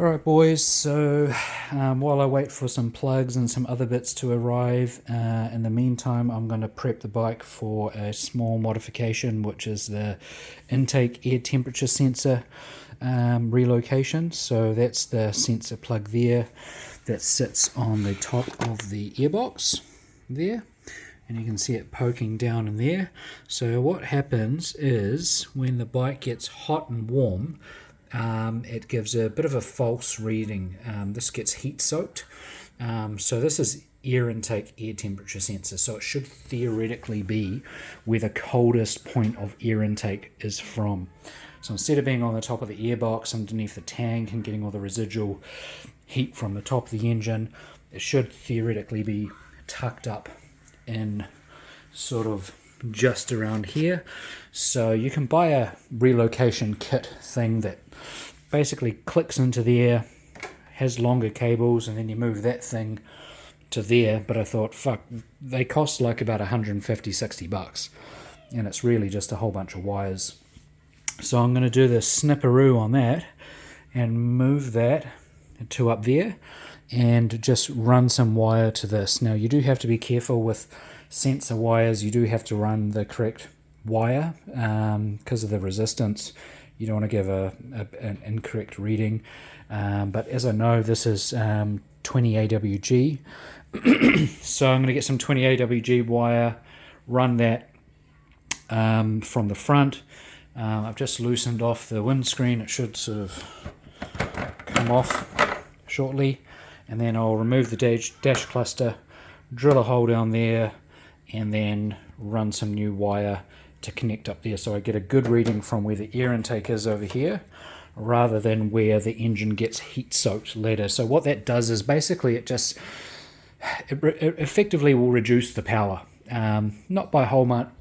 Alright boys, so while I wait for some plugs and some other bits to arrive, in the meantime I'm going to prep the bike for a small modification, which is the intake air temperature sensor relocation. So that's the sensor plug there that sits on the top of the airbox there, and you can see it poking down in there. So what happens is when the bike gets hot and warm, it gives a bit of a false reading. This gets heat soaked. So this is air intake air temperature sensor, so it should theoretically be where the coldest point of air intake is from. So instead of being on the top of the airbox underneath the tank and getting all the residual heat from the top of the engine, it should theoretically be tucked up in sort of just around here. So you can buy a relocation kit thing that basically clicks into there, has longer cables, and then you move that thing to there. But I thought, fuck, they cost like about 150-60 bucks, and it's really just a whole bunch of wires. So I'm going to do the snipperoo on that and move that to up there and just run some wire to this. Now you do have to be careful with sensor wires. You do have to run the correct wire because of the resistance. You don't want to give an incorrect reading, but as I know, this is 20 AWG, so I'm going to get some 20 AWG wire, run that from the front. I've just loosened off the windscreen. It should sort of come off shortly, and then I'll remove the dash cluster, drill a hole down there, and then run some new wire to connect up there, so I get a good reading from where the air intake is over here rather than where the engine gets heat soaked later. So what that does is basically it effectively will reduce the power, not by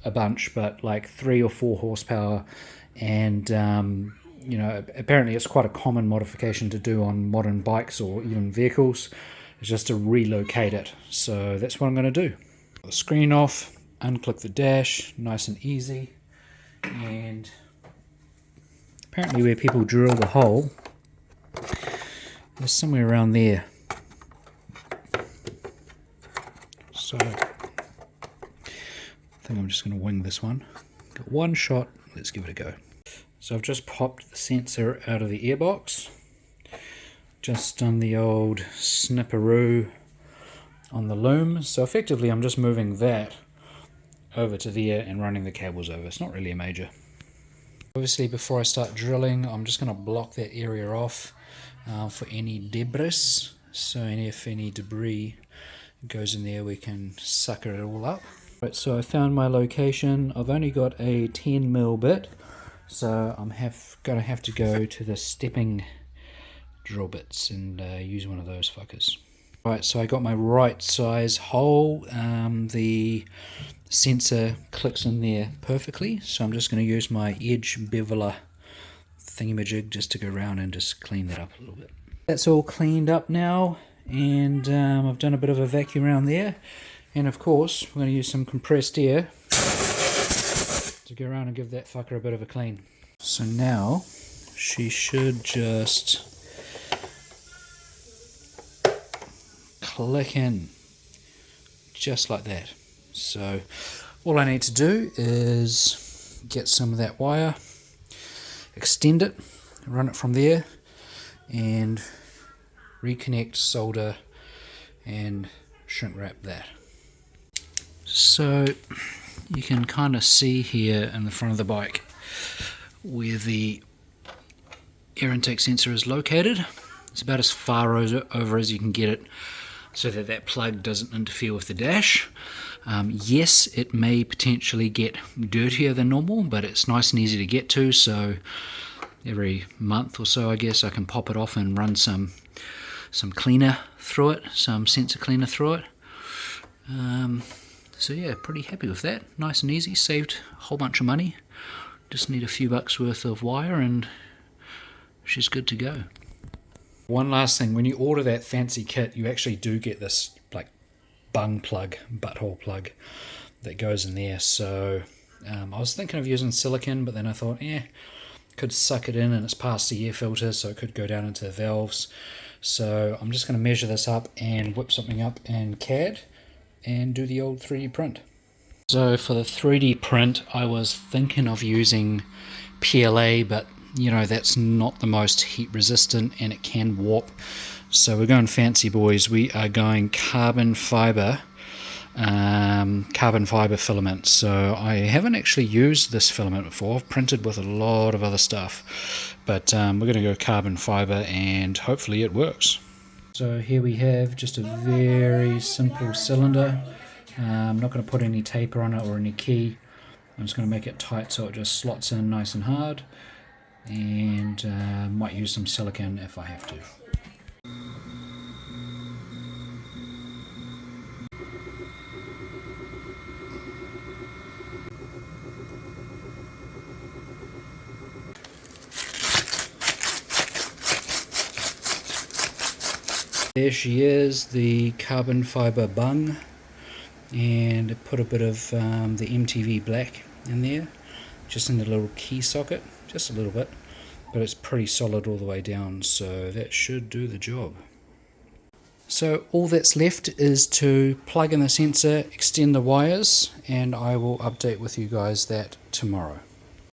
a bunch, but like 3 or 4 horsepower. And you know, apparently it's quite a common modification to do on modern bikes or even vehicles. It's just to relocate it. So that's what I'm going to do. Put the screen off, unclick the dash, nice and easy. And apparently where people drill the hole is somewhere around there. So I think I'm just going to wing this one. Got one shot, let's give it a go. So I've just popped the sensor out of the airbox, just done the old snipperoo on the loom. So effectively I'm just moving that over to there and running the cables over. It's not really a major. Obviously before I start drilling, I'm just going to block that area off for any debris. So if any debris goes in there, we can sucker it all up. Right, so I found my location. I've only got a 10mm bit, so I'm gonna have to go to the stepping drill bits and use one of those fuckers. Right, so I got my right size hole. The sensor clicks in there perfectly, so I'm just going to use my edge beveler thingamajig just to go around and just clean that up a little bit. That's all cleaned up now, and I've done a bit of a vacuum around there, and of course we're going to use some compressed air to go around and give that fucker a bit of a clean. So now she should just click in just like that. So all I need to do is get some of that wire, extend it, run it from there, and reconnect, solder, and shrink wrap that. So you can kind of see here in the front of the bike where the air intake sensor is located. It's about as far over as you can get it, so that that plug doesn't interfere with the dash. Yes, it may potentially get dirtier than normal, but it's nice and easy to get to, so every month or so I guess I can pop it off and run some cleaner through it, some sensor cleaner through it. So yeah, pretty happy with that. Nice and easy, saved a whole bunch of money. Just need a few bucks worth of wire and she's good to go. One last thing, when you order that fancy kit, you actually do get this like bung plug, butthole plug that goes in there. So I was thinking of using silicone, but then I thought, could suck it in and it's past the air filter, so it could go down into the valves. So I'm just going to measure this up and whip something up in CAD and do the old 3D print. So for the 3D print, I was thinking of using PLA, but you know, that's not the most heat resistant and it can warp. So we're going fancy, boys. We are going carbon fiber filament. So I haven't actually used this filament before. I've printed with a lot of other stuff, but we're going to go carbon fiber and hopefully it works. So here we have just a very simple cylinder. I'm not going to put any taper on it or any key. I'm just going to make it tight so it just slots in nice and hard, and might use some silicone if I have to. There she is, the carbon fiber bung, and put a bit of the MTV black in there, just in the little key socket, just a little bit, but it's pretty solid all the way down, so that should do the job. So all that's left is to plug in the sensor, extend the wires, and I will update with you guys that tomorrow.